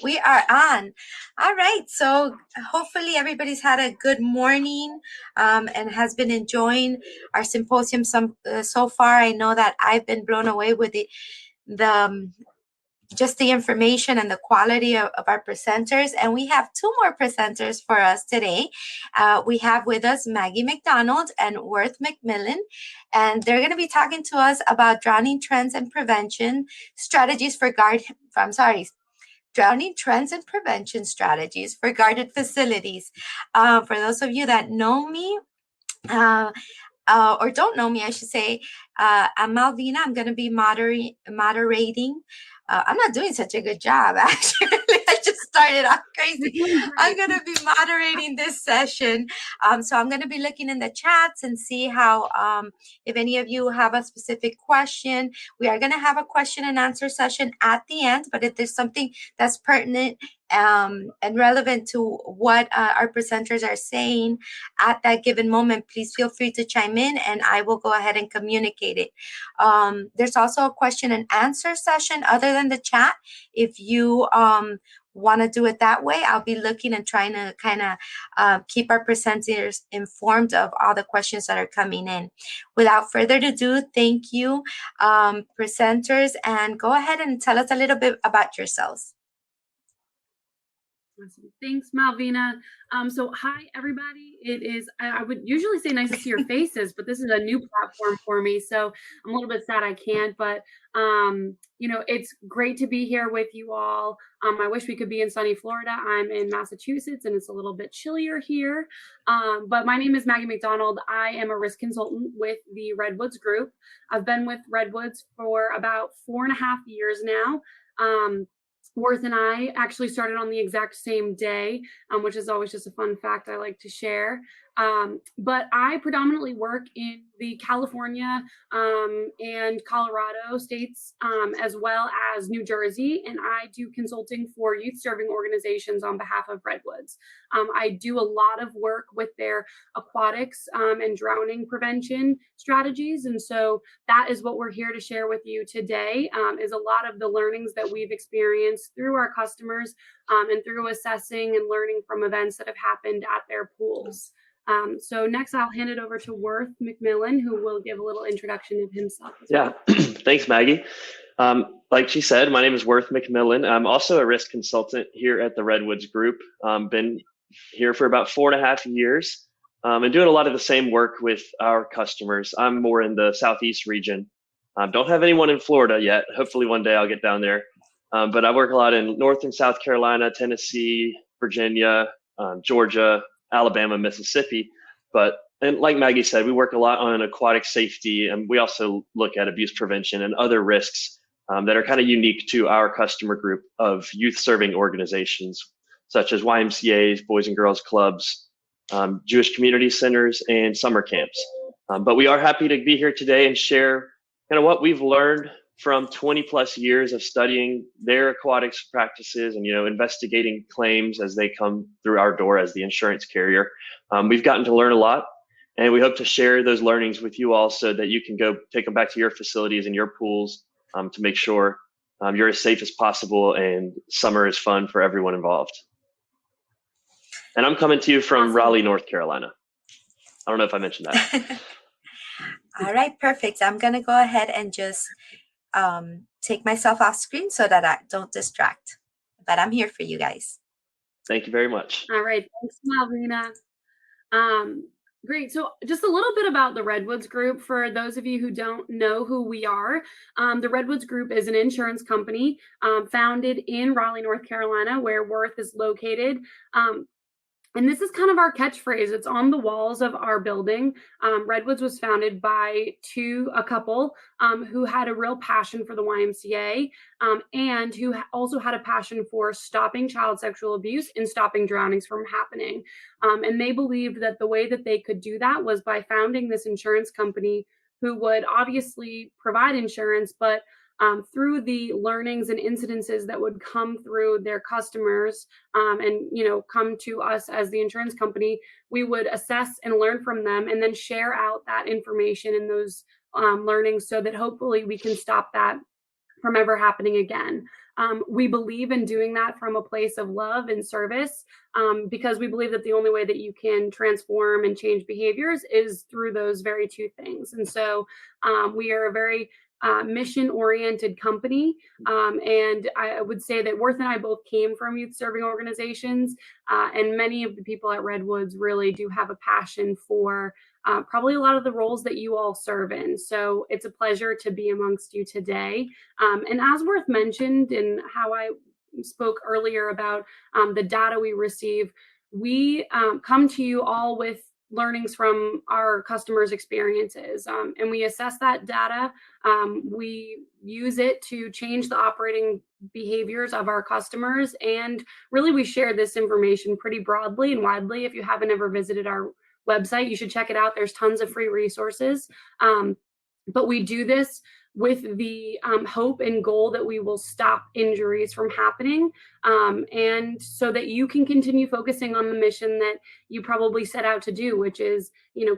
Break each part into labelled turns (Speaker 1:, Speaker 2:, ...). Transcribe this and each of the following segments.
Speaker 1: We are on. All right. So hopefully everybody's had a good morning and has been enjoying our symposium so far. I know that I've been blown away with the just the information and the quality of our presenters. And we have two more presenters for us today. We have with us Maggie McDonald and Worth McMillan, and they're going to be talking to us about drowning trends and prevention strategies for drowning trends and prevention strategies for guarded facilities. For those of you that know me, or don't know me, I should say, I'm Malvina. I'm going to be moderating. I'm not doing such a good job, actually. I just started off crazy. I'm going to be moderating this session. So I'm going to be looking in the chats and see how, if any of you have a specific question. We are going to have a question and answer session at the end, but if there's something that's pertinent and relevant to what our presenters are saying at that given moment, please feel free to chime in and I will go ahead and communicate it. There's also a question and answer session other than the chat. If you want to do it that way, I'll be looking and trying to kind of keep our presenters informed of all the questions that are coming in. Without further ado, thank you, presenters, and go ahead and tell us a little bit about yourselves.
Speaker 2: Awesome. Thanks, Malvina. So hi, everybody. It is, I would usually say nice to see your faces, but this is a new platform for me. So I'm a little bit sad I can't, but, you know, it's great to be here with you all. I wish we could be in sunny Florida. I'm in Massachusetts and it's a little bit chillier here. But my name is Maggie McDonald. I am a risk consultant with the Redwoods Group. I've been with Redwoods for about 4.5 years now. Worth and I actually started on the exact same day, which is always just a fun fact I like to share. But I predominantly work in the California and Colorado states, as well as New Jersey, and I do consulting for youth serving organizations on behalf of Redwoods. I do a lot of work with their aquatics and drowning prevention strategies, and so that is what we're here to share with you today, is a lot of the learnings that we've experienced through our customers and through assessing and learning from events that have happened at their pools. So next I'll hand it over to Worth McMillan, who will give a little introduction of himself.
Speaker 3: Yeah, thanks, Maggie. Like she said, my name is Worth McMillan. I'm also a risk consultant here at the Redwoods Group. Been here for about 4.5 years and doing a lot of the same work with our customers. I'm more in the Southeast region. Don't have anyone in Florida yet. Hopefully one day I'll get down there. But I work a lot in North and South Carolina, Tennessee, Virginia, Georgia, Alabama, Mississippi. And like Maggie said, we work a lot on aquatic safety, and we also look at abuse prevention and other risks that are kind of unique to our customer group of youth serving organizations, such as YMCAs, Boys and Girls Clubs, Jewish community centers, and summer camps. But we are happy to be here today and share kind of what we've learned from 20 plus years of studying their aquatics practices and, investigating claims as they come through our door as the insurance carrier. We've gotten to learn a lot, and we hope to share those learnings with you all so that you can go take them back to your facilities and your pools to make sure you're as safe as possible and summer is fun for everyone involved. And I'm coming to you from Raleigh, North Carolina. I don't know if I mentioned that.
Speaker 1: All right, perfect. I'm going to go ahead and just take myself off screen so that I don't distract. But I'm here for you guys.
Speaker 3: Thank you very much.
Speaker 2: All right. Thanks, Malvina. Great. So just a little bit about the Redwoods Group for those of you who don't know who we are. The Redwoods Group is an insurance company founded in Raleigh, North Carolina, where Worth is located. And this is kind of our catchphrase. It's on the walls of our building. Redwoods was founded by a couple who had a real passion for the YMCA and who also had a passion for stopping child sexual abuse and stopping drownings from happening. And they believed that the way that they could do that was by founding this insurance company who would obviously provide insurance, but through the learnings and incidences that would come through their customers and, come to us as the insurance company, we would assess and learn from them and then share out that information and those learnings so that hopefully we can stop that from ever happening again. We believe in doing that from a place of love and service, because we believe that the only way that you can transform and change behaviors is through those very two things. And so we are a very mission-oriented company. And I would say that Worth and I both came from youth serving organizations, and many of the people at Redwoods really do have a passion for probably a lot of the roles that you all serve in. So it's a pleasure to be amongst you today. And as Worth mentioned, and how I spoke earlier about the data we receive, we come to you all with learnings from our customers' experiences, and we assess that data. We use it to change the operating behaviors of our customers, and really we share this information pretty broadly and widely. If you haven't ever visited our website, you should check it out. There's tons of free resources. But we do this with the hope and goal that we will stop injuries from happening, and so that you can continue focusing on the mission that you probably set out to do, which is,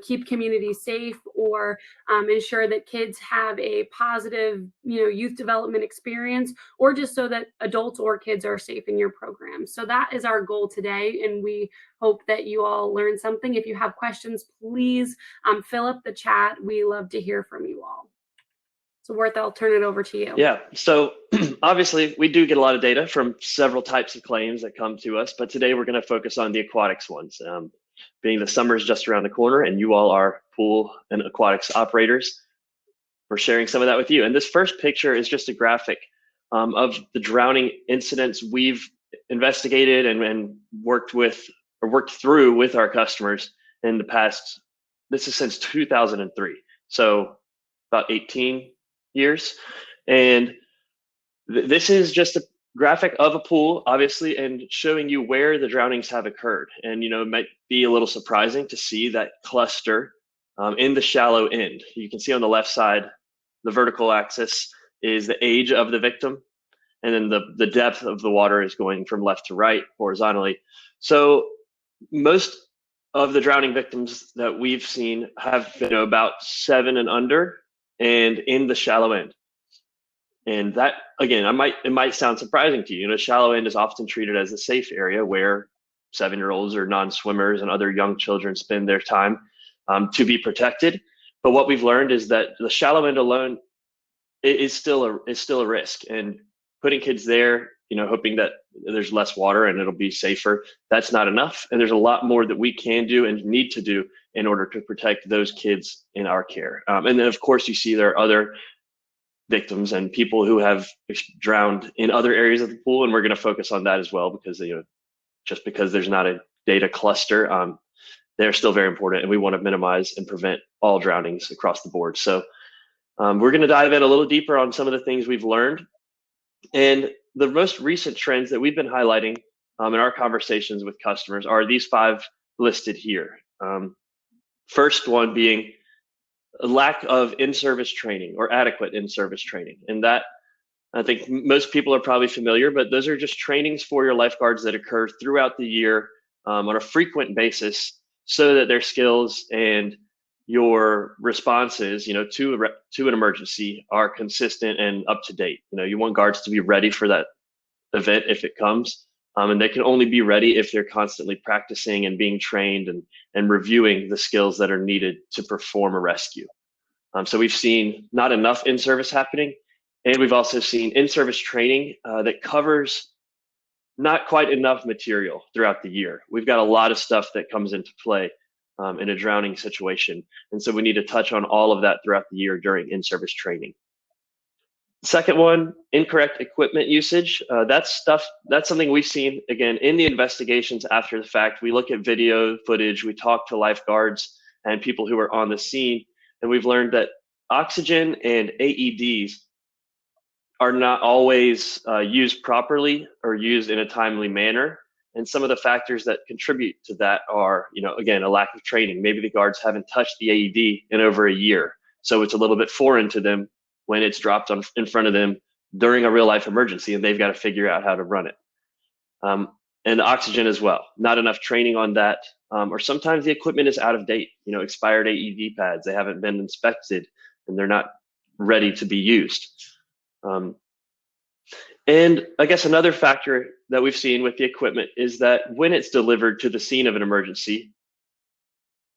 Speaker 2: keep communities safe, or ensure that kids have a positive, youth development experience, or just so that adults or kids are safe in your program. So that is our goal today, and we hope that you all learn something. If you have questions, please fill up the chat. We love to hear from you all. So Worth, I'll turn it over to you.
Speaker 3: Yeah, so obviously we do get a lot of data from several types of claims that come to us, but today we're going to focus on the aquatics ones, being the summer is just around the corner and you all are pool and aquatics operators. We're sharing some of that with you. And this first picture is just a graphic of the drowning incidents we've investigated and worked through with our customers in the past. This is since 2003, so about 18 years. And this is just a graphic of a pool, obviously, and showing you where the drownings have occurred. And, it might be a little surprising to see that cluster in the shallow end. You can see on the left side, the vertical axis is the age of the victim. And then the depth of the water is going from left to right horizontally. So most of the drowning victims that we've seen have been about 7 and under, and in the shallow end. And that, again, it might sound surprising to you. Shallow end is often treated as a safe area where 7-year-olds or non-swimmers and other young children spend their time to be protected. But what we've learned is that the shallow end alone is still a risk, and putting kids there, hoping that there's less water and it'll be safer, that's not enough. And there's a lot more that we can do and need to do in order to protect those kids in our care. And then, of course, you see there are other victims and people who have drowned in other areas of the pool, and we're going to focus on that as well, because just because there's not a data cluster, they're still very important, and we want to minimize and prevent all drownings across the board. So we're going to dive in a little deeper on some of the things we've learned. And the most recent trends that we've been highlighting in our conversations with customers are these 5 listed here. First one being a lack of in-service training or adequate in-service training. And that, I think most people are probably familiar, but those are just trainings for your lifeguards that occur throughout the year on a frequent basis, so that their skills and your responses, to an emergency are consistent and up to date. You want guards to be ready for that event if it comes, and they can only be ready if they're constantly practicing and being trained and reviewing the skills that are needed to perform a rescue. So we've seen not enough in-service happening, and we've also seen in-service training that covers not quite enough material throughout the year. We've got a lot of stuff that comes into play in a drowning situation. And so we need to touch on all of that throughout the year during in-service training. Second one, incorrect equipment usage. That's something we've seen, again, in the investigations after the fact. We look at video footage, we talk to lifeguards and people who are on the scene, and we've learned that oxygen and AEDs are not always used properly or used in a timely manner. And some of the factors that contribute to that are, again, a lack of training. Maybe the guards haven't touched the AED in over a year, so it's a little bit foreign to them when it's dropped in front of them during a real life emergency, and they've got to figure out how to run it. And oxygen as well, not enough training on that, or sometimes the equipment is out of date, expired AED pads, they haven't been inspected and they're not ready to be used. And I guess another factor that we've seen with the equipment is that when it's delivered to the scene of an emergency,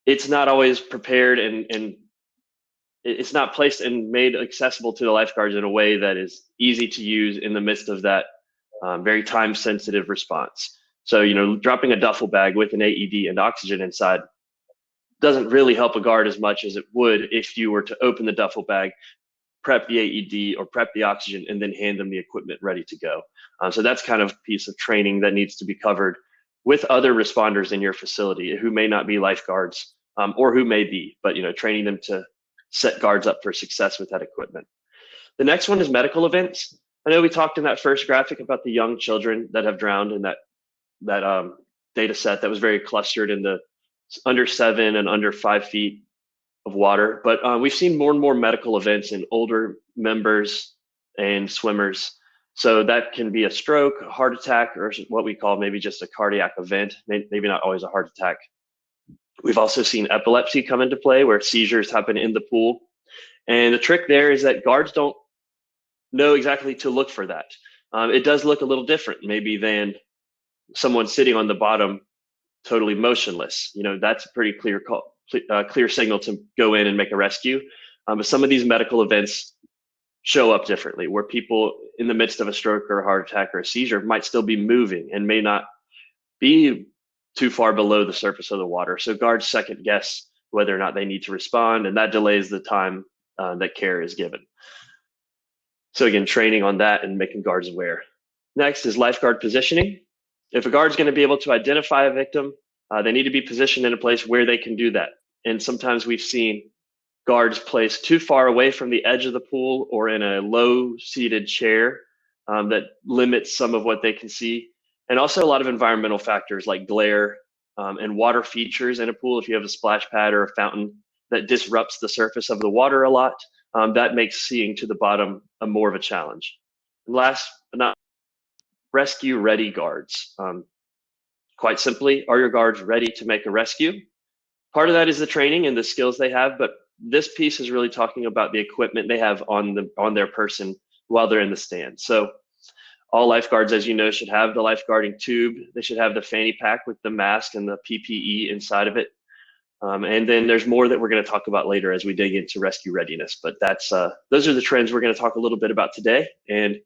Speaker 3: it's not always prepared and it's not placed and made accessible to the lifeguards in a way that is easy to use in the midst of that very time sensitive response. So, dropping a duffel bag with an AED and oxygen inside doesn't really help a guard as much as it would if you were to open the duffel bag, prep the AED or prep the oxygen, and then hand them the equipment ready to go. So that's kind of a piece of training that needs to be covered with other responders in your facility who may not be lifeguards or who may be, but training them to set guards up for success with that equipment. The next one is medical events. I know we talked in that first graphic about the young children that have drowned in that data set that was very clustered in the under 7 and under 5 feet of water. But we've seen more and more medical events in older members and swimmers. So that can be a stroke, a heart attack, or what we call maybe just a cardiac event, maybe not always a heart attack. We've also seen epilepsy come into play where seizures happen in the pool. And the trick there is that guards don't know exactly to look for that. It does look a little different maybe than someone sitting on the bottom totally motionless. That's a pretty clear signal to go in and make a rescue. But some of these medical events show up differently, where people in the midst of a stroke or a heart attack or a seizure might still be moving and may not be too far below the surface of the water. So guards second guess whether or not they need to respond, and that delays the time that care is given. So again, training on that and making guards aware. Next is lifeguard positioning. If a guard's going to be able to identify a victim, they need to be positioned in a place where they can do that. And sometimes we've seen guards placed too far away from the edge of the pool or in a low-seated chair that limits some of what they can see. And also a lot of environmental factors like glare and water features in a pool. If you have a splash pad or a fountain that disrupts the surface of the water a lot, that makes seeing to the bottom more of a challenge. And last but not rescue ready guards. Quite simply, are your guards ready to make a rescue? Part of that is the training and the skills they have, but this piece is really talking about the equipment they have on their person while they're in the stand. So all lifeguards, as you know, should have the lifeguarding tube. They should have the fanny pack with the mask and the PPE inside of it. And then there's more that we're going to talk about later as we dig into rescue readiness. But those are the trends we're going to talk a little bit about today. And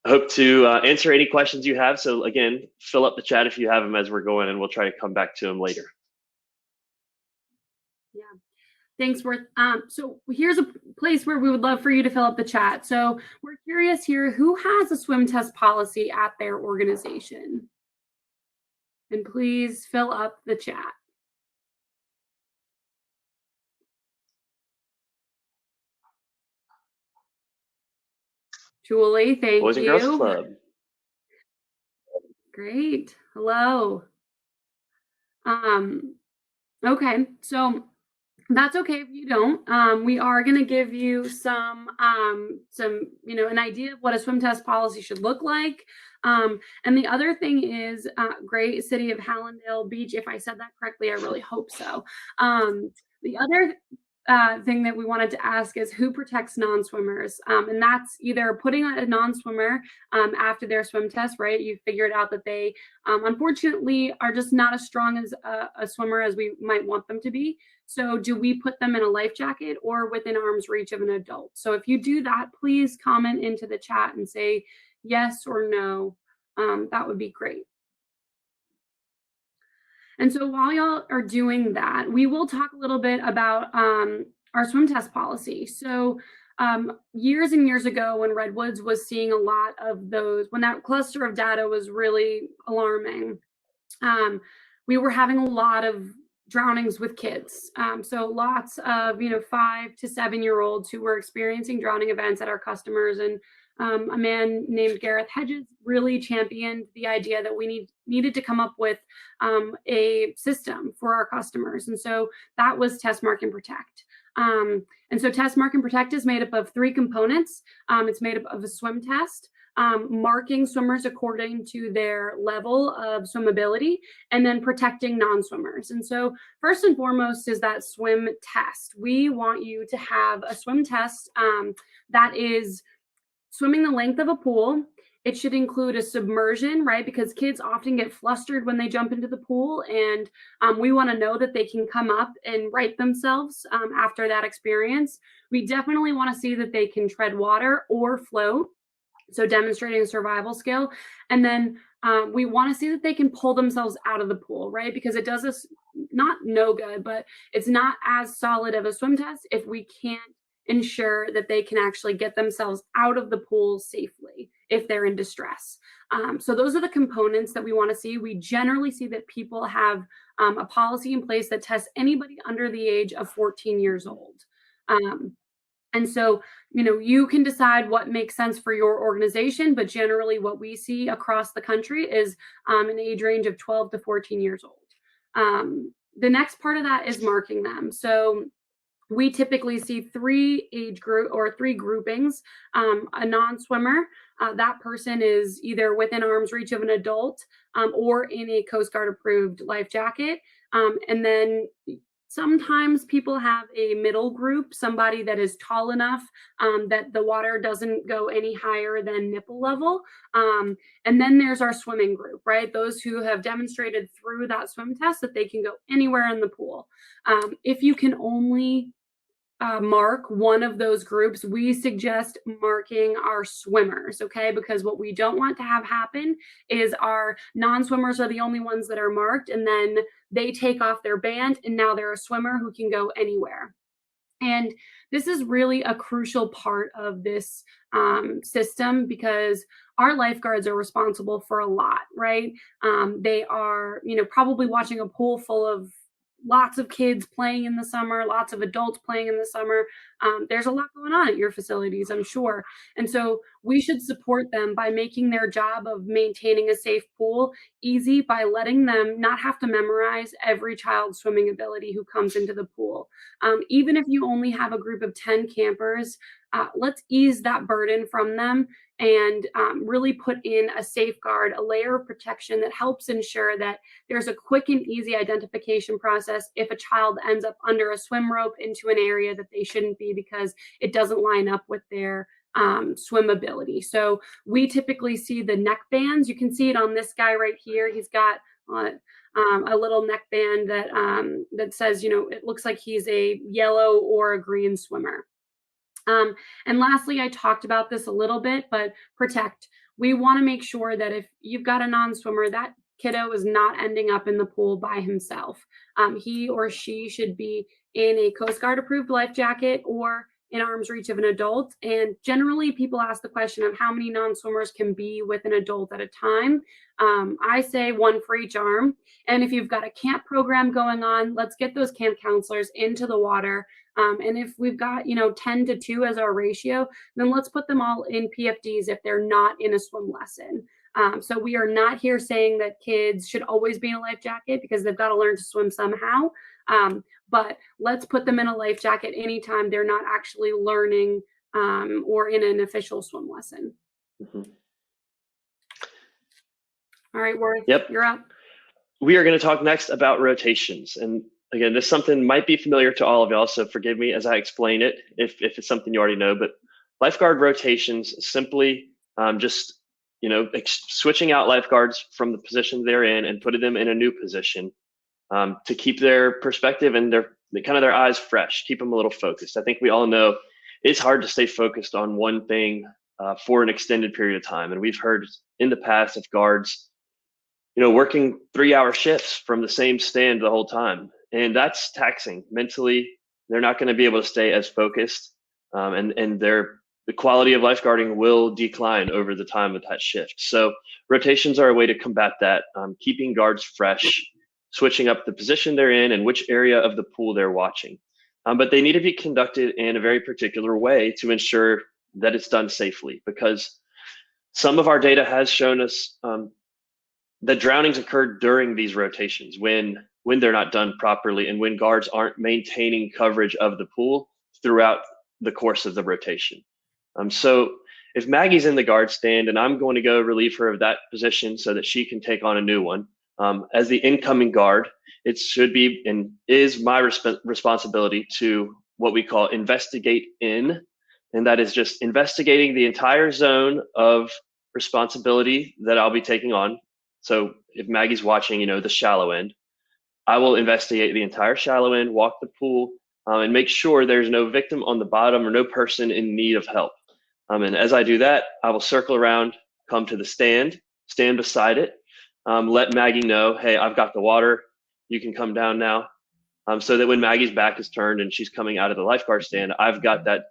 Speaker 3: I hope to answer any questions you have. So again, fill up the chat if you have them as we're going, and we'll try to come back to them later.
Speaker 2: Yeah. Thanks, Worth. So here's a place where we would love for you to fill up the chat. So we're curious here, who has a swim test policy at their organization? And please fill up the chat. Julie, thank you.
Speaker 3: Boys and Girls Club.
Speaker 2: Great. Hello. Okay, so that's okay if you don't. We are going to give you some, an idea of what a swim test policy should look like. And the other thing is, great city of Hallandale Beach. If I said that correctly, I really hope so. The other thing that we wanted to ask is who protects non-swimmers, and that's either putting a non-swimmer after their swim test, right? You figured out that they unfortunately are just not as strong as a swimmer as we might want them to be. So do we put them in a life jacket or within arm's reach of an adult? So if you do that, please comment into the chat and say yes or no. That would be great. And so while y'all are doing that, we will talk a little bit about our swim test policy. So years and years ago, when Redwoods was seeing a lot of those, when that cluster of data was really alarming, we were having a lot of drownings with kids. So lots of 5 to 7-year-olds who were experiencing drowning events at our customers. And a man named Gareth Hedges really championed the idea that we needed to come up with a system for our customers. And so that was Test, Mark, and Protect. And so Test, Mark, and Protect is made up of 3 components. It's made up of a swim test, marking swimmers according to their level of swimmability, and then protecting non-swimmers. And so first and foremost is that swim test. We want you to have a swim test that is swimming the length of a pool. It should include a submersion, right? Because kids often get flustered when they jump into the pool, and we want to know that they can come up and right themselves after that experience. We definitely want to see that they can tread water or float, so demonstrating a survival skill. And then we want to see that they can pull themselves out of the pool, right? Because it does us not no good, but it's not as solid of a swim test if we can't ensure that they can actually get themselves out of the pool safely if they're in distress. So those are the components that we want to see. We generally see that people have a policy in place that tests anybody under the age of 14 years old. And so, you can decide what makes sense for your organization, but generally what we see across the country is an age range of 12 to 14 years old. The next part of that is marking them. So we typically see three groupings. A non-swimmer, that person is either within arm's reach of an adult or in a Coast Guard approved life jacket. And then sometimes people have a middle group, somebody that is tall enough that the water doesn't go any higher than nipple level. And then there's our swimming group, right? Those who have demonstrated through that swim test that they can go anywhere in the pool. If you can only mark one of those groups, we suggest marking our swimmers, okay? Because what we don't want to have happen is our non-swimmers are the only ones that are marked, and then they take off their band, and now they're a swimmer who can go anywhere. And this is really a crucial part of this system because our lifeguards are responsible for a lot, right? They are, probably watching a pool full of lots of kids playing in the summer, lots of adults playing in the summer. There's a lot going on at your facilities, I'm sure. And so we should support them by making their job of maintaining a safe pool easy by letting them not have to memorize every child's swimming ability who comes into the pool. Even if you only have a group of 10 campers, let's ease that burden from them and really put in a safeguard, a layer of protection that helps ensure that there's a quick and easy identification process if a child ends up under a swim rope into an area that they shouldn't be because it doesn't line up with their swim ability. So we typically see the neck bands. You can see it on this guy right here. He's got a little neck band that says, it looks like he's a yellow or a green swimmer. And lastly, I talked about this a little bit, but protect. We want to make sure that if you've got a non-swimmer, that kiddo is not ending up in the pool by himself. He or she should be in a Coast Guard approved life jacket or in arm's reach of an adult. And generally people ask the question of how many non-swimmers can be with an adult at a time. I say one for each arm. And if you've got a camp program going on, let's get those camp counselors into the water. And if we've got, 10 to 2 as our ratio, then let's put them all in PFDs if they're not in a swim lesson. So we are not here saying that kids should always be in a life jacket because they've got to learn to swim somehow. But let's put them in a life jacket anytime they're not actually learning or in an official swim lesson.
Speaker 3: Mm-hmm.
Speaker 2: All right, Worth,
Speaker 3: Yep.
Speaker 2: You're up.
Speaker 3: We are going to talk next about rotations. And again, this something might be familiar to all of y'all, so forgive me as I explain it if it's something you already know. But lifeguard rotations simply just switching out lifeguards from the position they're in and putting them in a new position to keep their perspective and their eyes fresh, keep them a little focused. I think we all know it's hard to stay focused on one thing for an extended period of time. And we've heard in the past of guards, working 3-hour shifts from the same stand the whole time. And that's taxing mentally. They're not going to be able to stay as focused and the quality of lifeguarding will decline over the time of that shift. So rotations are a way to combat that, keeping guards fresh, switching up the position they're in and which area of the pool they're watching. But they need to be conducted in a very particular way to ensure that it's done safely, because some of our data has shown us that drownings occur during these rotations when they're not done properly and when guards aren't maintaining coverage of the pool throughout the course of the rotation. So if Maggie's in the guard stand and I'm going to go relieve her of that position so that she can take on a new one, as the incoming guard, it should be and is my responsibility to what we call investigate in and that is just investigating the entire zone of responsibility that I'll be taking on. So if Maggie's watching, the shallow end, I will investigate the entire shallow end, walk the pool, and make sure there's no victim on the bottom or no person in need of help. And as I do that, I will circle around, come to the stand beside it, let Maggie know, hey, I've got the water. You can come down now. So that when Maggie's back is turned and she's coming out of the lifeguard stand, I've got that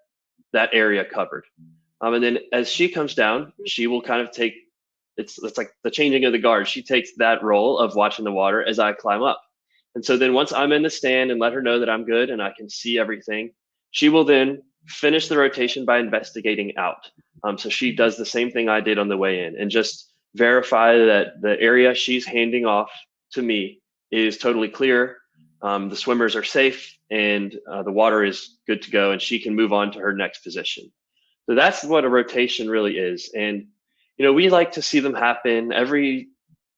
Speaker 3: area covered. And then as she comes down, she will kind of take, it's like the changing of the guard. She takes that role of watching the water as I climb up. And so then once I'm in the stand and let her know that I'm good and I can see everything, she will then finish the rotation by investigating out. So she does the same thing I did on the way in and just verify that the area she's handing off to me is totally clear. The swimmers are safe and the water is good to go and she can move on to her next position. So that's what a rotation really is. And, we like to see them happen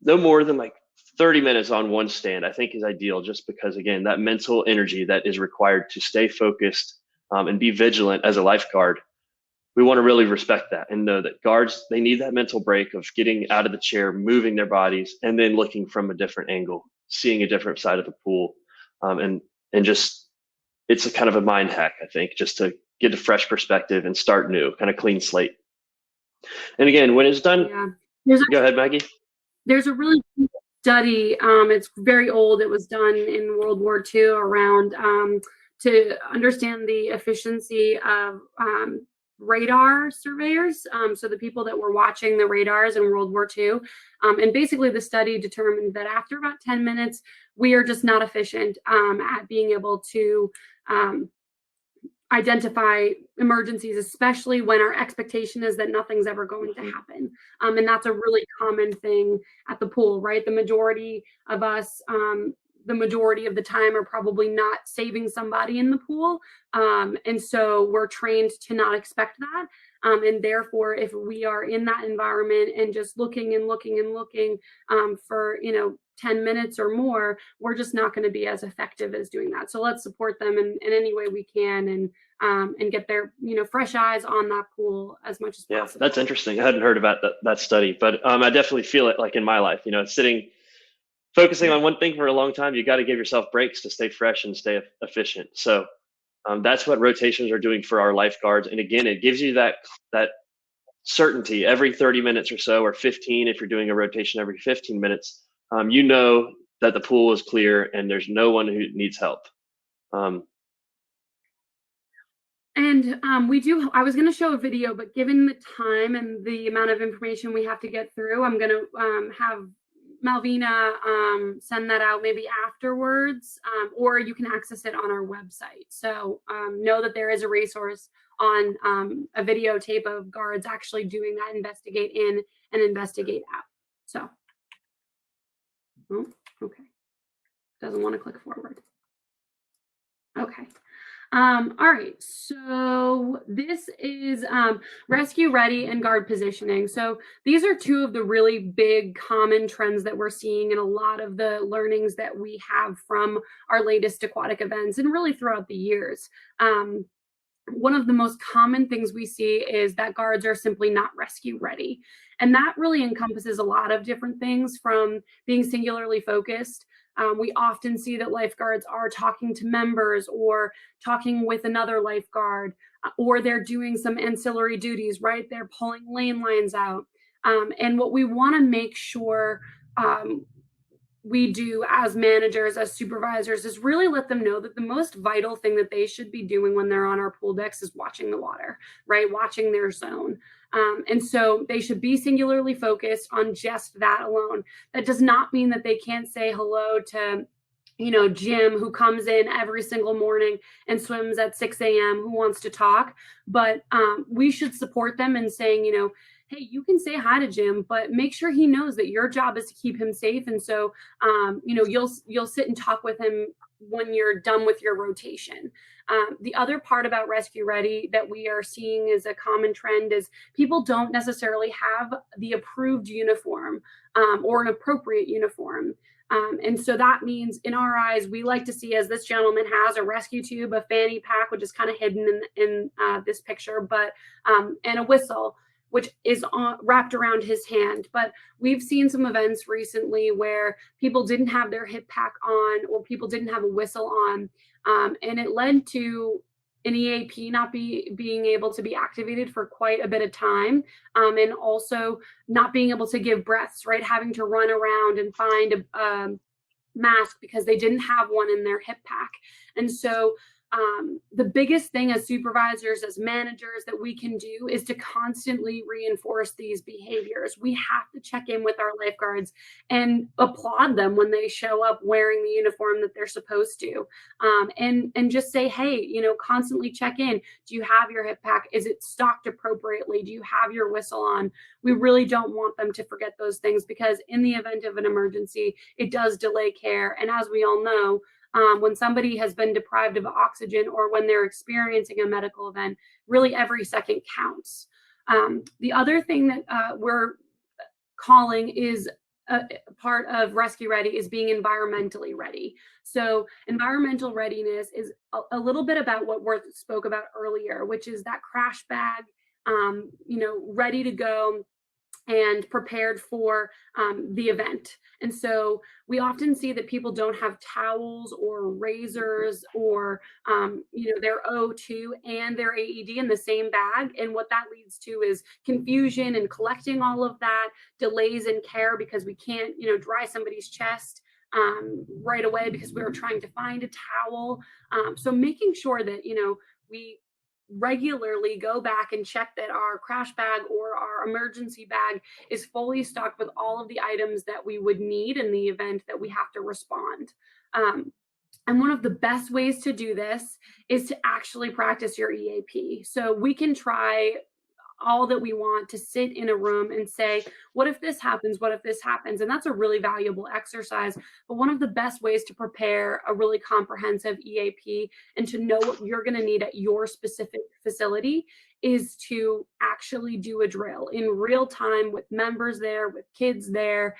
Speaker 3: no more than like 30 minutes on one stand, I think is ideal, just because, again, that mental energy that is required to stay focused and be vigilant as a lifeguard. We want to really respect that and know that guards, they need that mental break of getting out of the chair, moving their bodies, and then looking from a different angle, seeing a different side of the pool. And just, it's a kind of a mind hack, I think, just to get a fresh perspective and start new, kind of clean slate. And again, when it's done, go ahead, Maggie.
Speaker 2: There's a really cool study. It's very old. It was done in World War II around to understand the efficiency of radar surveyors. So the people that were watching the radars in World War II. And basically the study determined that after about 10 minutes, we are just not efficient at being able to identify emergencies, especially when our expectation is that nothing's ever going to happen. And that's a really common thing at the pool, right? The majority of us, the majority of the time are probably not saving somebody in the pool. And so we're trained to not expect that. And therefore, if we are in that environment and just looking and looking and looking for, 10 minutes or more, we're just not going to be as effective as doing that. So let's support them in any way we can and get their, fresh eyes on that pool as much as possible.
Speaker 3: Yeah, that's interesting. I hadn't heard about that study, but I definitely feel it like in my life, focusing on one thing for a long time, you got to give yourself breaks to stay fresh and stay efficient. So that's what rotations are doing for our lifeguards. And again, it gives you that certainty every 30 minutes or so, or 15 if you're doing a rotation every 15 minutes. That the pool is clear and there's no one who needs help.
Speaker 2: I was going to show a video, but given the time and the amount of information we have to get through, I'm going to have Malvina send that out maybe afterwards, or you can access it on our website. So know that there is a resource on a videotape of guards actually doing that investigate in and investigate out. So, okay. Doesn't want to click forward. Okay. All right, so this is rescue ready and guard positioning. So these are two of the really big common trends that we're seeing in a lot of the learnings that we have from our latest aquatic events and really throughout the years. One of the most common things we see is that guards are simply not rescue ready. And that really encompasses a lot of different things, from being singularly focused. We often see that lifeguards are talking to members or talking with another lifeguard, or they're doing some ancillary duties, right? They're pulling lane lines out. And what we want to make sure we do as managers, as supervisors, is really let them know that the most vital thing that they should be doing when they're on our pool decks is watching the water, right? Watching their zone. And so they should be singularly focused on just that alone. That does not mean that they can't say hello to, Jim, who comes in every single morning and swims at 6 a.m., who wants to talk. But we should support them in saying, hey, you can say hi to Jim, but make sure he knows that your job is to keep him safe. And so, you'll sit and talk with him when you're done with your rotation. The other part about rescue ready that we are seeing as a common trend is people don't necessarily have the approved uniform or an appropriate uniform. And so that means in our eyes, we like to see, as this gentleman has, a rescue tube, a fanny pack, which is kind of hidden in this picture, but and a whistle, which is wrapped around his hand. But we've seen some events recently where people didn't have their hip pack on, or people didn't have a whistle on, and it led to an EAP not being able to be activated for quite a bit of time, and also not being able to give breaths, right? Having to run around and find a mask because they didn't have one in their hip pack. And so the biggest thing as supervisors, as managers, that we can do is to constantly reinforce these behaviors. We have to check in with our lifeguards and applaud them when they show up wearing the uniform that they're supposed to, and just say, hey, constantly check in. Do you have your hip pack? Is it stocked appropriately? Do you have your whistle on? We really don't want them to forget those things, because in the event of an emergency, it does delay care. And as we all know, when somebody has been deprived of oxygen, or when they're experiencing a medical event, really every second counts. The other thing that we're calling is a part of Rescue Ready is being environmentally ready. So environmental readiness is a little bit about what Worth spoke about earlier, which is that crash bag, ready to go and prepared for the event. And so we often see that people don't have towels or razors or their O2 and their AED in the same bag. And what that leads to is confusion and collecting all of that, delays in care because we can't dry somebody's chest right away because we were trying to find a towel. So making sure that we regularly go back and check that our crash bag or our emergency bag is fully stocked with all of the items that we would need in the event that we have to respond. And one of the best ways to do this is to actually practice your EAP. So we can try all that we want to sit in a room and say, what if this happens? What if this happens? And that's a really valuable exercise. But one of the best ways to prepare a really comprehensive EAP and to know what you're going to need at your specific facility is to actually do a drill in real time with members there, with kids there.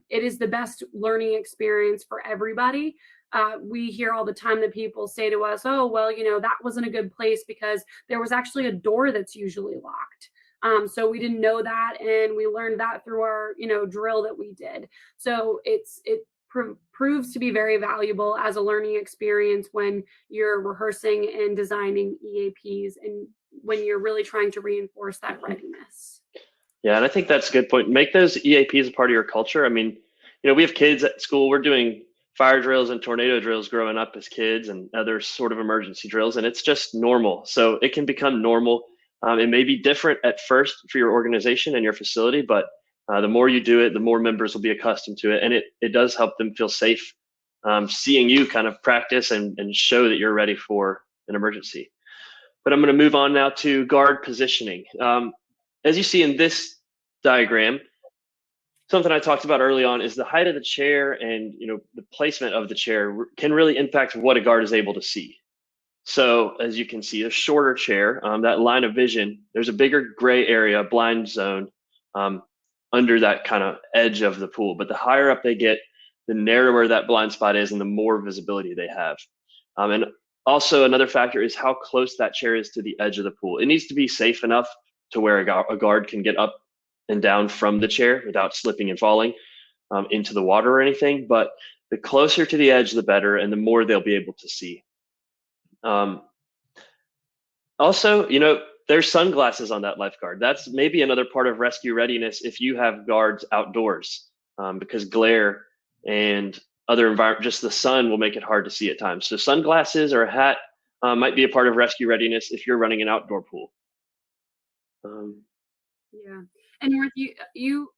Speaker 2: It is the best learning experience for everybody. We hear all the time that people say to us, oh, well, that wasn't a good place because there was actually a door that's usually locked. So we didn't know that. And we learned that through our, drill that we did. So it proves to be very valuable as a learning experience when you're rehearsing and designing EAPs and when you're really trying to reinforce that readiness.
Speaker 3: Yeah, and I think that's a good point. Make those EAPs a part of your culture. I mean, we have kids at school. We're doing fire drills and tornado drills growing up as kids and other sort of emergency drills, and it's just normal. So it can become normal. It may be different at first for your organization and your facility, but the more you do it, the more members will be accustomed to it. And it does help them feel safe seeing you kind of practice and show that you're ready for an emergency. But I'm going to move on now to guard positioning. As you see in this diagram, something I talked about early on is the height of the chair and the placement of the chair can really impact what a guard is able to see. So as you can see, a shorter chair, that line of vision, there's a bigger gray area, blind zone under that kind of edge of the pool. But the higher up they get, the narrower that blind spot is and the more visibility they have. And also another factor is how close that chair is to the edge of the pool. It needs to be safe enough to where a guard can get up and down from the chair without slipping and falling into the water or anything. But the closer to the edge, the better, and the more they'll be able to see. Also, there's sunglasses on that lifeguard. That's maybe another part of rescue readiness if you have guards outdoors, because glare and other environment, just the sun will make it hard to see at times. So sunglasses or a hat might be a part of rescue readiness if you're running an outdoor pool.
Speaker 2: Yeah. And North,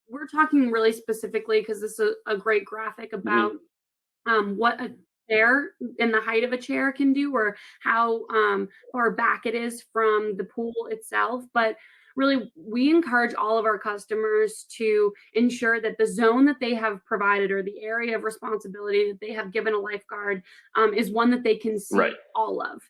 Speaker 2: we're talking really specifically because this is a great graphic about what a chair and the height of a chair can do, or how far back it is from the pool itself. But really, we encourage all of our customers to ensure that the zone that they have provided or the area of responsibility that they have given a lifeguard is one that they can see all of.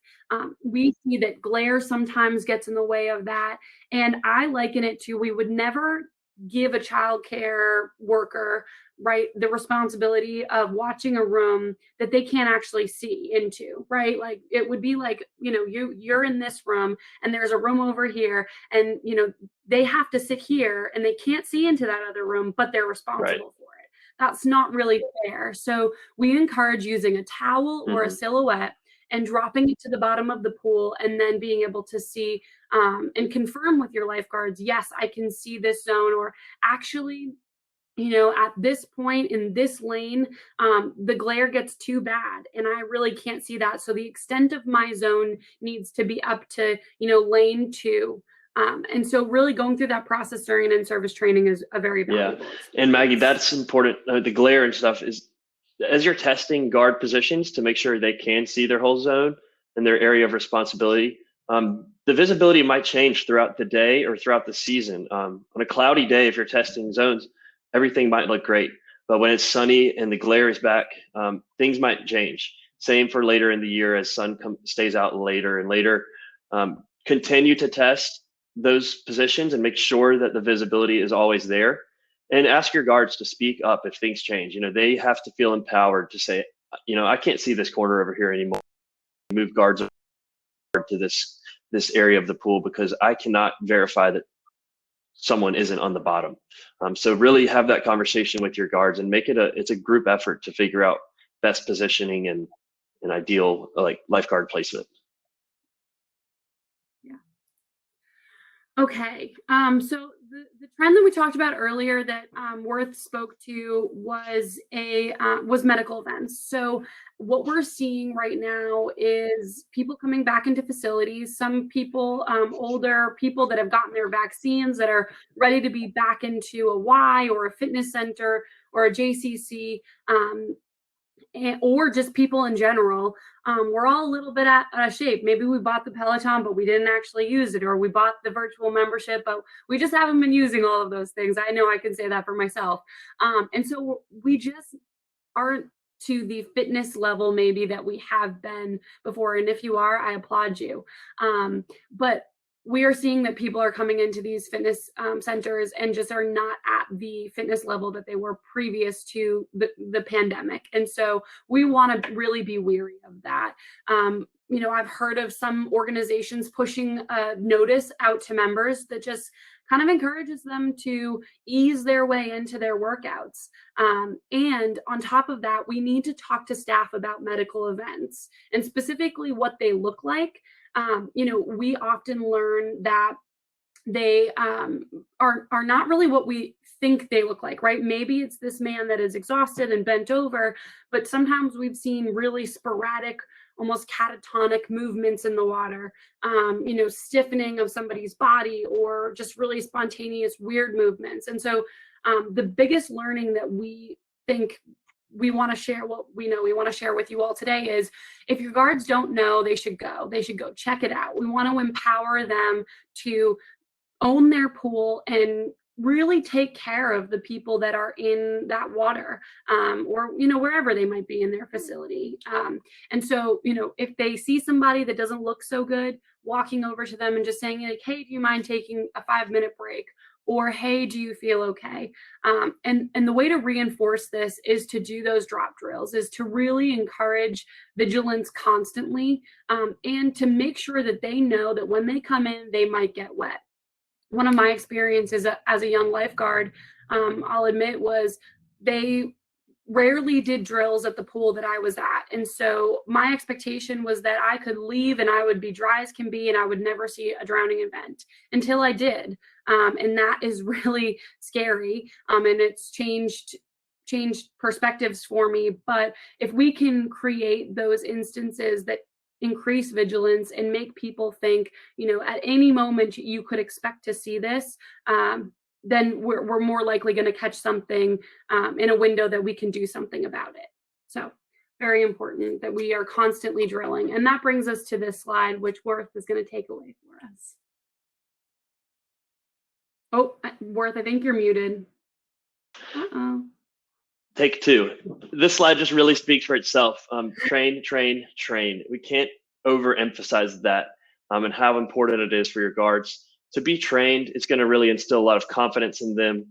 Speaker 2: We see that glare sometimes gets in the way of that. And I liken it to, we would never give a childcare worker, right, the responsibility of watching a room that they can't actually see into, right? Like it would be like, you're in this room and there's a room over here, and they have to sit here and they can't see into that other room, but they're
Speaker 3: Right.
Speaker 2: responsible for it. That's not really fair. So we encourage using a towel or a silhouette and dropping it to the bottom of the pool, and then being able to see and confirm with your lifeguards, yes, I can see this zone, or actually, at this point in this lane, the glare gets too bad and I really can't see that. So the extent of my zone needs to be up to, lane 2. And so really going through that process during an in-service training is a very valuable experience.
Speaker 3: And Maggie, that's important. The glare and stuff is, as you're testing guard positions to make sure they can see their whole zone and their area of responsibility, the visibility might change throughout the day or throughout the season. On a cloudy day, if you're testing zones, everything might look great. But when it's sunny and the glare is back, things might change. Same for later in the year as sun stays out later and later. Continue to test those positions and make sure that the visibility is always there. And ask your guards to speak up if things change. They have to feel empowered to say, I can't see this corner over here anymore. Move guards to this area of the pool because I cannot verify that someone isn't on the bottom. So really have that conversation with your guards and make it's a group effort to figure out best positioning and an ideal like lifeguard placement.
Speaker 2: Yeah. Okay. So the trend that we talked about earlier that Worth spoke to was medical events. So what we're seeing right now is people coming back into facilities. Some people, older people that have gotten their vaccines, that are ready to be back into a Y or a fitness center or a JCC. Or just people in general, we're all a little bit out of shape. Maybe we bought the Peloton, but we didn't actually use it, or we bought the virtual membership, but we just haven't been using all of those things. I know I can say that for myself. And so we just aren't to the fitness level maybe that we have been before. And if you are, I applaud you. But we are seeing that people are coming into these fitness centers and just are not at the fitness level that they were previous to the pandemic. And so we want to really be wary of that. I've heard of some organizations pushing a notice out to members that just kind of encourages them to ease their way into their workouts. And on top of that, we need to talk to staff about medical events and specifically what they look like. We often learn that they are not really what we think they look like, right? Maybe it's this man that is exhausted and bent over, but sometimes we've seen really sporadic, almost catatonic movements in the water, stiffening of somebody's body, or just really spontaneous, weird movements. And so the biggest learning that we think we want to share, we want to share with you all today is, if your guards don't know, they should go check it out. We want to empower them to own their pool and really take care of the people that are in that water, or wherever they might be in their facility. And so if they see somebody that doesn't look so good, walking over to them and just saying like, hey, do you mind taking a 5-minute break? Or, hey, do you feel okay? And the way to reinforce this is to do those drop drills, is to really encourage vigilance constantly, and to make sure that they know that when they come in, they might get wet. One of my experiences as a young lifeguard, I'll admit, was they rarely did drills at the pool that I was at. And so my expectation was that I could leave and I would be dry as can be and I would never see a drowning event, until I did. And that is really scary. And it's changed perspectives for me. But if we can create those instances that increase vigilance and make people think, at any moment you could expect to see this, then we're more likely going to catch something in a window that we can do something about it. So very important that we are constantly drilling. And that brings us to this slide, which Worth is going to take away for us. Oh, Worth, I think you're muted. Uh-oh.
Speaker 3: Take 2. This slide just really speaks for itself. Train, train, train. We can't overemphasize that, and how important it is for your guards to be trained. It's going to really instill a lot of confidence in them,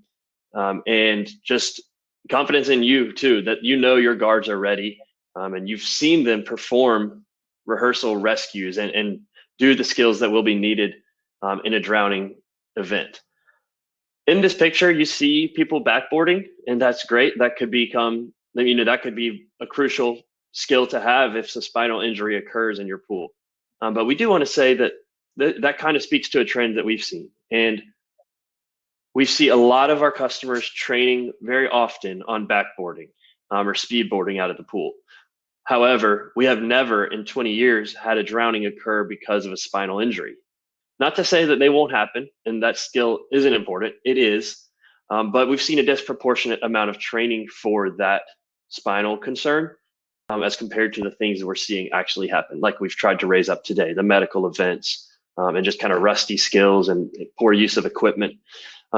Speaker 3: and just confidence in you too, that you know your guards are ready, and you've seen them perform rehearsal rescues and do the skills that will be needed in a drowning event. In this picture, you see people backboarding, and that's great. That could become, that could be a crucial skill to have if a spinal injury occurs in your pool. But we do want to say that that kind of speaks to a trend that we've seen. And we see a lot of our customers training very often on backboarding or speedboarding out of the pool. However, we have never in 20 years had a drowning occur because of a spinal injury. Not to say that they won't happen and that skill isn't important, it is, but we've seen a disproportionate amount of training for that spinal concern as compared to the things that we're seeing actually happen, like we've tried to raise up today, the medical events and just kind of rusty skills and poor use of equipment.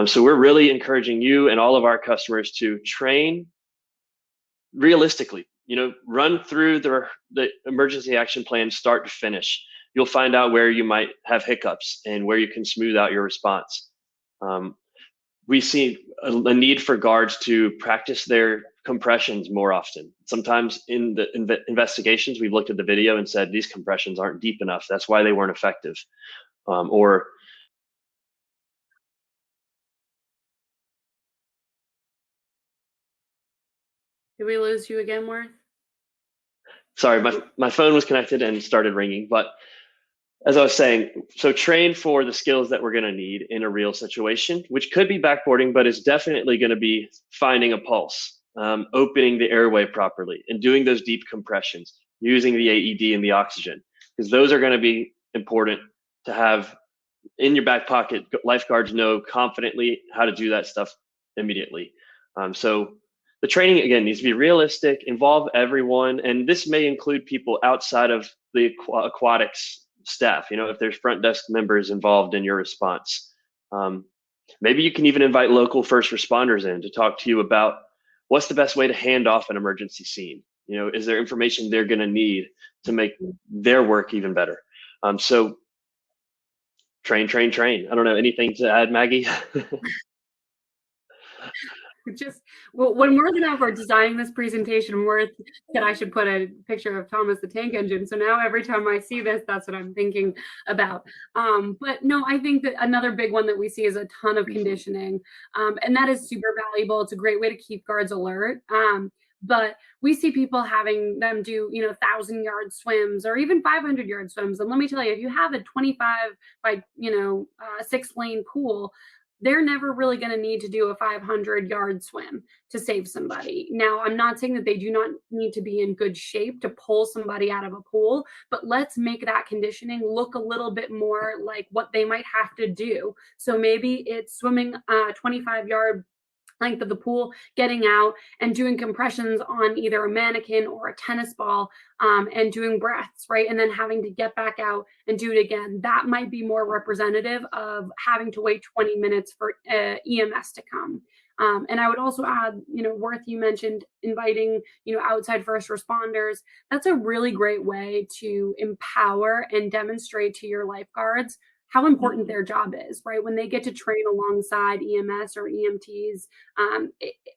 Speaker 3: So we're really encouraging you and all of our customers to train realistically, run through the emergency action plan start to finish. You'll find out where you might have hiccups and where you can smooth out your response. We see a need for guards to practice their compressions more often. Sometimes in the investigations, we've looked at the video and said, these compressions aren't deep enough. That's why they weren't effective. Or
Speaker 2: Did we lose you again, Worth?
Speaker 3: Sorry, my phone was connected and started ringing. But as I was saying, so train for the skills that we're going to need in a real situation, which could be backboarding, but is definitely going to be finding a pulse, opening the airway properly, and doing those deep compressions, using the AED and the oxygen, because those are going to be important to have in your back pocket. Lifeguards know confidently how to do that stuff immediately. So the training, again, needs to be realistic, involve everyone, and this may include people outside of the aquatics staff. If there's front desk members involved in your response, maybe you can even invite local first responders in to talk to you about what's the best way to hand off an emergency scene. Is there information they're going to need to make their work even better? So train. I don't know, anything to add, Maggie?
Speaker 2: Just when Worth and I were designing this presentation, Worth said I should put a picture of Thomas the Tank Engine. So now every time I see this, that's what I'm thinking about. But no, I think that another big one that we see is a ton of conditioning, and that is super valuable. It's a great way to keep guards alert. But we see people having them do, 1,000-yard swims or even 500-yard swims. And let me tell you, if you have a 25 by, 6-lane pool, they're never really going to need to do a 500-yard swim to save somebody. Now, I'm not saying that they do not need to be in good shape to pull somebody out of a pool, but let's make that conditioning look a little bit more like what they might have to do. So maybe it's swimming a 25-yard length of the pool, getting out and doing compressions on either a mannequin or a tennis ball, and doing breaths, right? And then having to get back out and do it again. That might be more representative of having to wait 20 minutes for EMS to come. And I would also add, Worth, you mentioned inviting, outside first responders. That's a really great way to empower and demonstrate to your lifeguards how important their job is, right? When they get to train alongside EMS or EMTs.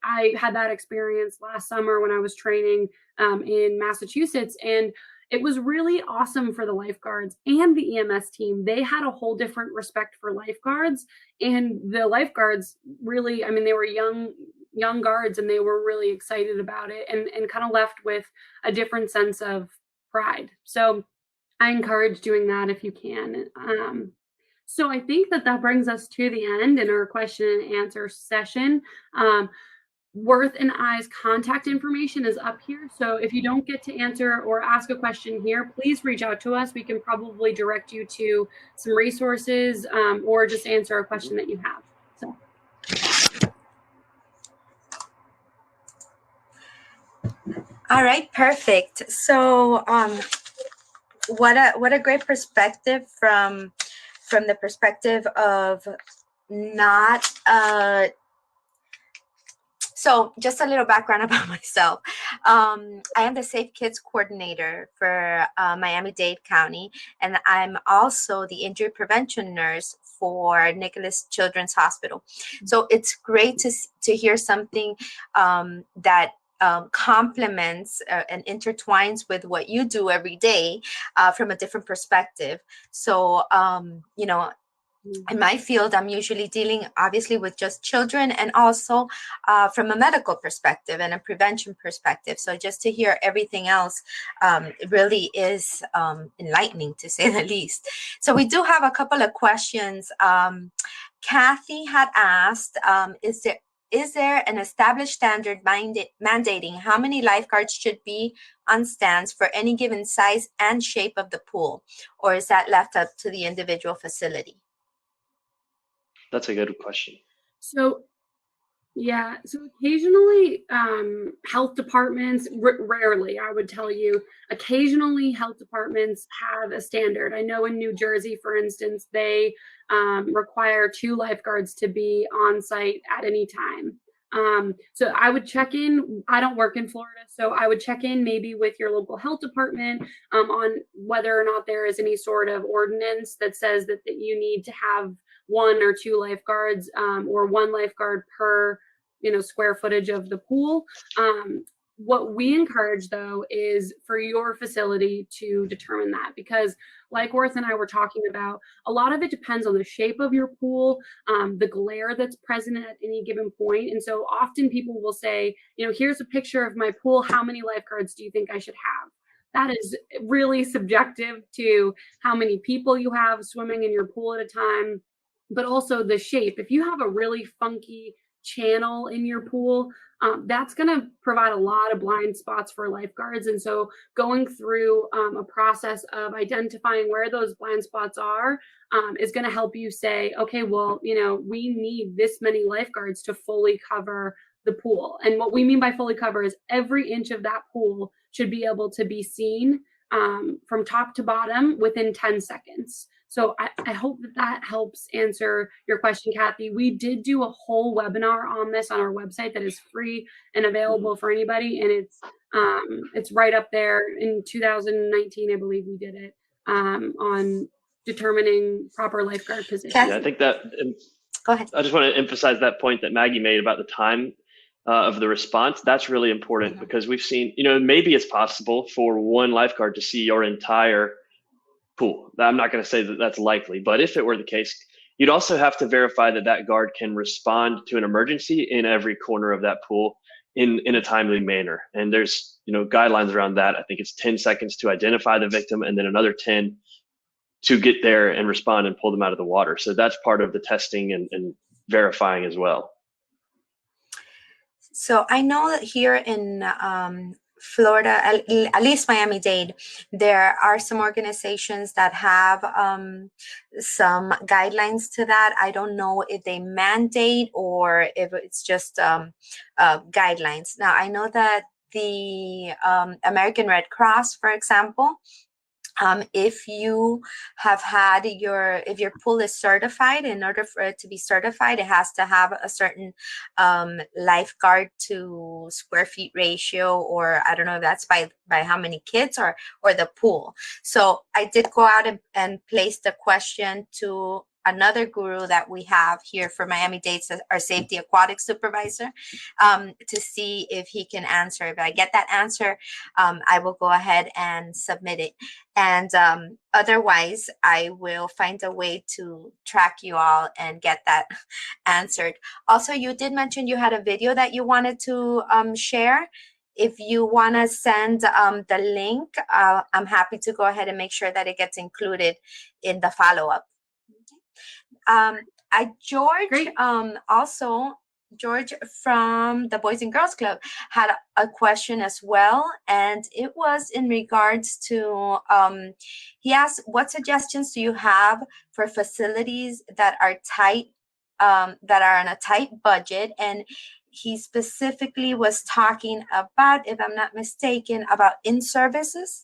Speaker 2: I had that experience last summer when I was training in Massachusetts, and it was really awesome for the lifeguards and the EMS team. They had a whole different respect for lifeguards, and the lifeguards really, they were young guards, and they were really excited about it and kind of left with a different sense of pride. So I encourage doing that if you can. So I think that brings us to the end in our question and answer session. Worth and I's contact information is up here. So if you don't get to answer or ask a question here, please reach out to us. We can probably direct you to some resources or just answer a question that you have. So.
Speaker 1: All right, perfect. So what a great perspective from the perspective of not So just a little background about myself. I am the Safe Kids coordinator for Miami-Dade County, and I'm also the injury prevention nurse for Nicholas Children's Hospital. So it's great to hear something that complements and intertwines with what you do every day from a different perspective. So, in my field, I'm usually dealing obviously with just children, and also from a medical perspective and a prevention perspective. So just to hear everything else really is enlightening, to say the least. So we do have a couple of questions. Kathy had asked, is there an established standard mandating how many lifeguards should be on stands for any given size and shape of the pool, or is that left up to the individual facility?
Speaker 3: That's a good question.
Speaker 2: So yeah, so occasionally health departments, rarely I would tell you, occasionally health departments have a standard. I know in New Jersey, for instance, they require 2 lifeguards to be on site at any time. So I would check in. I don't work in Florida, so I would check in maybe with your local health department on whether or not there is any sort of ordinance that says that you need to have 1 or 2 lifeguards or 1 lifeguard per square footage of the pool. What we encourage, though, is for your facility to determine that, because like Worth and I were talking about, a lot of it depends on the shape of your pool, the glare that's present at any given point. And so often people will say, here's a picture of my pool. How many lifeguards do you think I should have? That is really subjective to how many people you have swimming in your pool at a time, but also the shape. If you have a really funky channel in your pool, that's going to provide a lot of blind spots for lifeguards. And so going through a process of identifying where those blind spots are is going to help you say, okay, well, we need this many lifeguards to fully cover the pool. And what we mean by fully cover is every inch of that pool should be able to be seen from top to bottom within 10 seconds. So I hope that helps answer your question, Kathy. We did do a whole webinar on this on our website that is free and available for anybody, and it's right up there. In 2019, I believe we did it on determining proper lifeguard positions.
Speaker 3: Yeah, I think that.
Speaker 1: Go ahead.
Speaker 3: I just want to emphasize that point that Maggie made about the time of the response. That's really important because we've seen, maybe it's possible for 1 lifeguard to see your entire pool. I'm not going to say that that's likely, but if it were the case, you'd also have to verify that that guard can respond to an emergency in every corner of that pool in a timely manner. And there's, guidelines around that. I think it's 10 seconds to identify the victim and then another 10 to get there and respond and pull them out of the water. So that's part of the testing and verifying as well.
Speaker 1: So I know that here in Florida, at least Miami-Dade, there are some organizations that have some guidelines to that. I don't know if they mandate or if it's just guidelines. Now, I know that the American Red Cross, for example, if you have had if your pool is certified, in order for it to be certified, it has to have a certain lifeguard to square feet ratio, or I don't know if that's by how many kids or the pool. So I did go out and place the question to another guru that we have here for Miami-Dade, our safety aquatic supervisor, to see if he can answer. If I get that answer, I will go ahead and submit it. And otherwise, I will find a way to track you all and get that answered. Also, you did mention you had a video that you wanted to share. If you want to send the link, I'm happy to go ahead and make sure that it gets included in the follow-up. George, also, George from the Boys and Girls Club had a question as well, and it was in regards to, he asked, what suggestions do you have for facilities that are tight, that are on a tight budget? And he specifically was talking about, if I'm not mistaken, about in-services.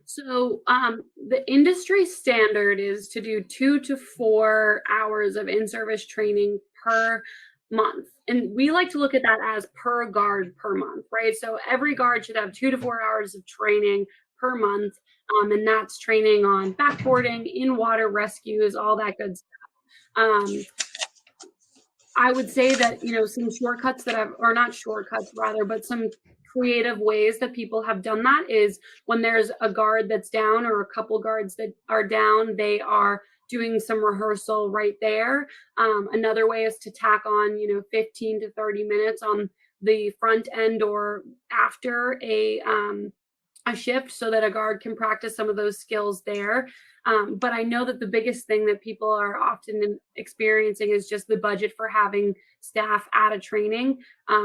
Speaker 2: So the industry standard is to do 2 to 4 hours of in-service training per month. And we like to look at that as per guard per month, right? So every guard should have 2 to 4 hours of training per month. And that's training on backboarding, in-water rescues, all that good stuff. I would say that, some shortcuts that have, or not shortcuts rather, but some creative ways that people have done that is when there's a guard that's down or a couple guards that are down, they are doing some rehearsal right there. Another way is to tack on, 15 to 30 minutes on the front end or after a shift so that a guard can practice some of those skills there. But I know that the biggest thing that people are often experiencing is just the budget for having staff at a training.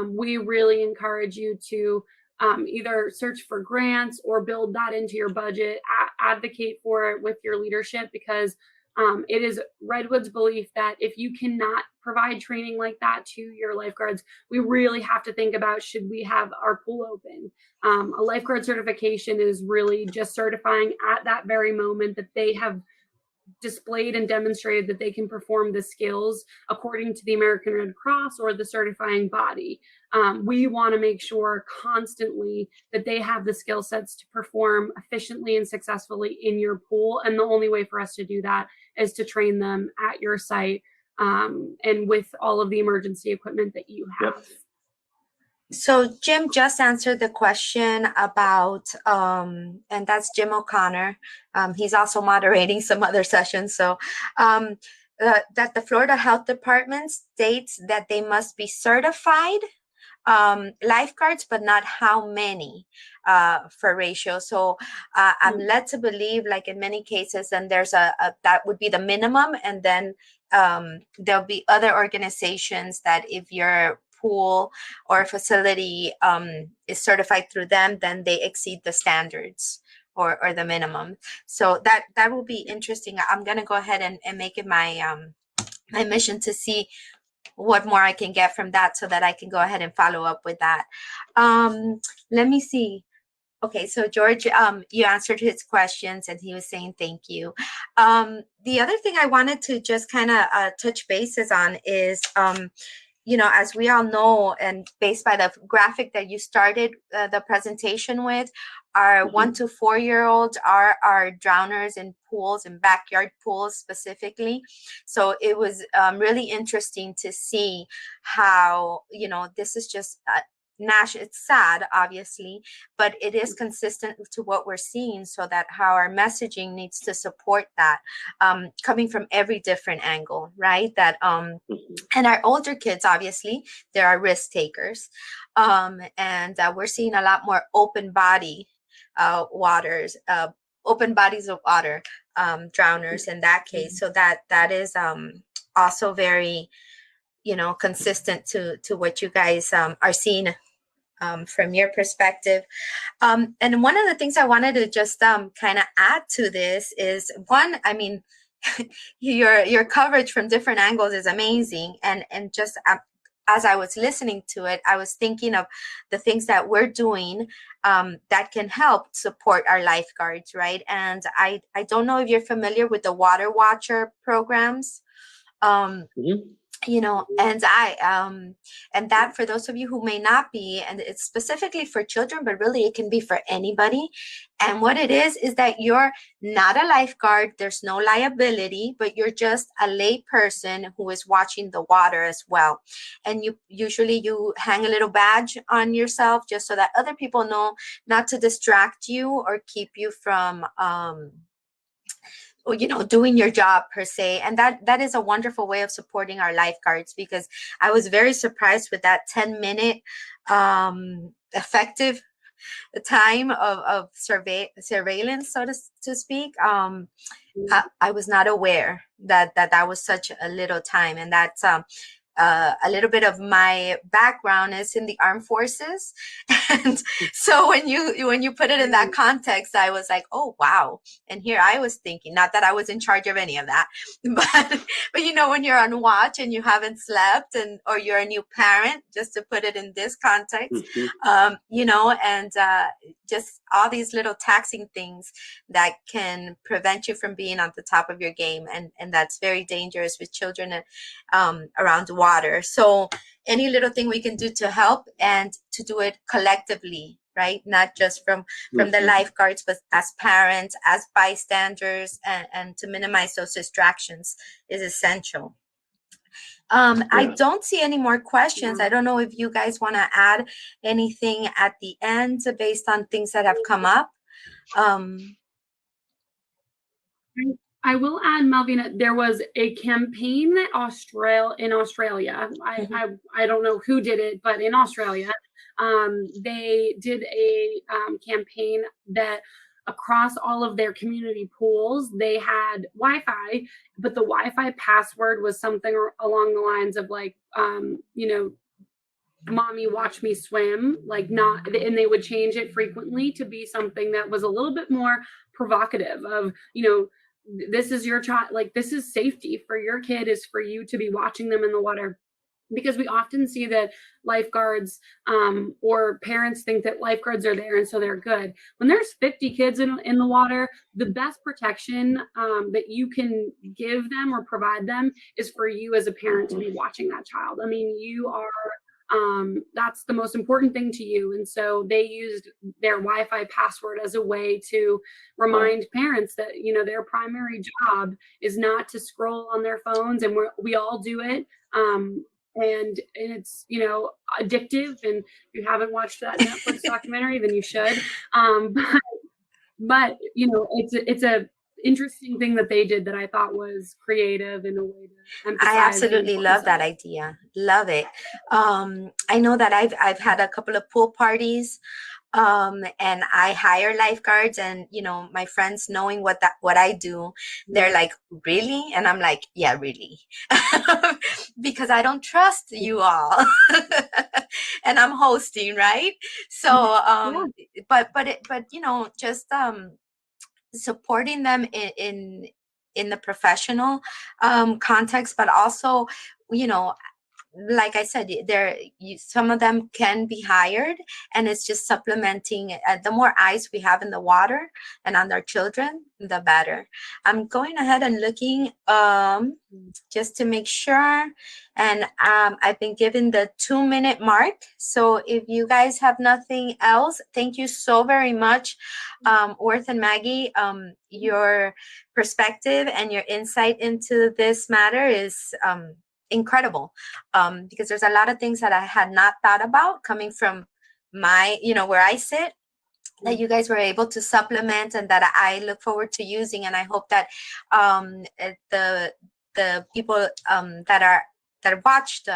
Speaker 2: We really encourage you to either search for grants or build that into your budget, advocate for it with your leadership, because it is Redwood's belief that if you cannot provide training like that to your lifeguards, we really have to think about, should we have our pool open? A lifeguard certification is really just certifying at that very moment that they have displayed and demonstrated that they can perform the skills according to the American Red Cross or the certifying body. We want to make sure constantly that they have the skill sets to perform efficiently and successfully in your pool. And the only way for us to do that is to train them at your site and with all of the emergency equipment that you have.
Speaker 3: Yep.
Speaker 1: So Jim just answered the question about, and that's Jim O'Connor. He's also moderating some other sessions. So that the Florida Health Department states that they must be certified lifeguards, but not how many for ratio. So I'm led to believe, like in many cases, and there's that would be the minimum, and then there'll be other organizations that if your pool or facility is certified through them, then they exceed the standards or the minimum. So that will be interesting. I'm gonna go ahead and make it my my mission to see what more I can get from that so that I can go ahead and follow up with that. Let me see. Okay, so George, you answered his questions and he was saying thank you. The other thing I wanted to just kind of touch bases on is, as we all know, and based by the graphic that you started the presentation with, our 1 to 4 year olds are our drowners in pools and backyard pools specifically. So it was really interesting to see how, this is just it's sad, obviously, but it is consistent to what we're seeing, so that how our messaging needs to support that, coming from every different angle, right? That and our older kids, obviously, there are risk takers, and we're seeing a lot more open bodies of water, drowners in that case. So that is also very, consistent to what you guys are seeing from your perspective. And one of the things I wanted to just kind of add to this is, one, I mean, your coverage from different angles is amazing, and just as I was listening to it, I was thinking of the things that we're doing that can help support our lifeguards, right? And I don't know if you're familiar with the Water Watcher programs. And that, for those of you who may not be, and it's specifically for children, but really it can be for anybody. And what it is that you're not a lifeguard, there's no liability, but you're just a lay person who is watching the water as well. And you usually hang a little badge on yourself just so that other people know not to distract you or keep you from doing your job per se. And that is a wonderful way of supporting our lifeguards, because I was very surprised with that 10-minute effective time of surveillance, so to speak. I was not aware that was such a little time, and that's a little bit of my background is in the armed forces. And so when you put it in that context, I was like, oh, wow. And here I was thinking, not that I was in charge of any of that, but when you're on watch and you haven't slept, or you're a new parent, just to put it in this context, and just all these little taxing things that can prevent you from being on the top of your game, and that's very dangerous with children around water. So any little thing we can do to help, and to do it collectively, right? Not just from the lifeguards, but as parents, as bystanders, and to minimize those distractions is essential. I don't see any more questions. I don't know if you guys want to add anything at the end based on things that have come up.
Speaker 2: I will add, Malvina, there was a campaign in Australia. I don't know who did it, but in Australia, they did a campaign that across all of their community pools, they had Wi-Fi, but the Wi-Fi password was something along the lines of like, you know, mommy watch me swim, like not, and they would change it frequently to be something that was a little bit more provocative of, you know, this is your child, like this is safety for your kid, is for you to be watching them in the water. Because we often see that lifeguards or parents think that lifeguards are there and so they're good. When there's 50 kids in the water, the best protection that you can give them or provide them is for you as a parent to be watching that child. I mean, you are, that's the most important thing to you. And so they used their Wi-Fi password as a way to remind parents that, you know, their primary job is not to scroll on their phones, and we all do it. And it's, you know, addictive, and if you haven't watched that Netflix documentary, then you should. But you know, it's a interesting thing that they did that I thought was creative in a way to emphasize.
Speaker 1: I absolutely love that idea. Love it. I know that I've had a couple of pool parties, and I hire lifeguards, and you know, my friends, knowing what I do, they're like, really? And I'm like, yeah, really. Because I don't trust you all. And I'm hosting, right? So but you know, just supporting them in the professional context, but also, you know, like I said, some of them can be hired, and it's just supplementing. The more eyes we have in the water and on their children, the better. I'm going ahead and looking just to make sure, and I've been given the 2-minute mark. So if you guys have nothing else, thank you so very much, Worth and Maggie. Your perspective and your insight into this matter is incredible, because there's a lot of things that I had not thought about coming from my, you know, where I sit, that you guys were able to supplement, and that I look forward to using. And I hope that the people that watched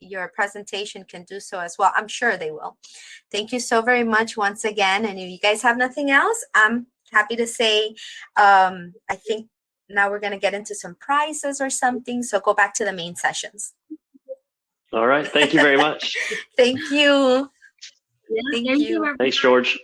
Speaker 1: your presentation can do so as well. I'm sure they will. Thank you so very much once again. And if you guys have nothing else, I'm happy to say, I think now we're going to get into some prizes or something. So go back to the main sessions.
Speaker 3: All right. Thank you very much.
Speaker 1: Thank you.
Speaker 2: Yeah,
Speaker 1: Thank you.
Speaker 3: Thanks, George.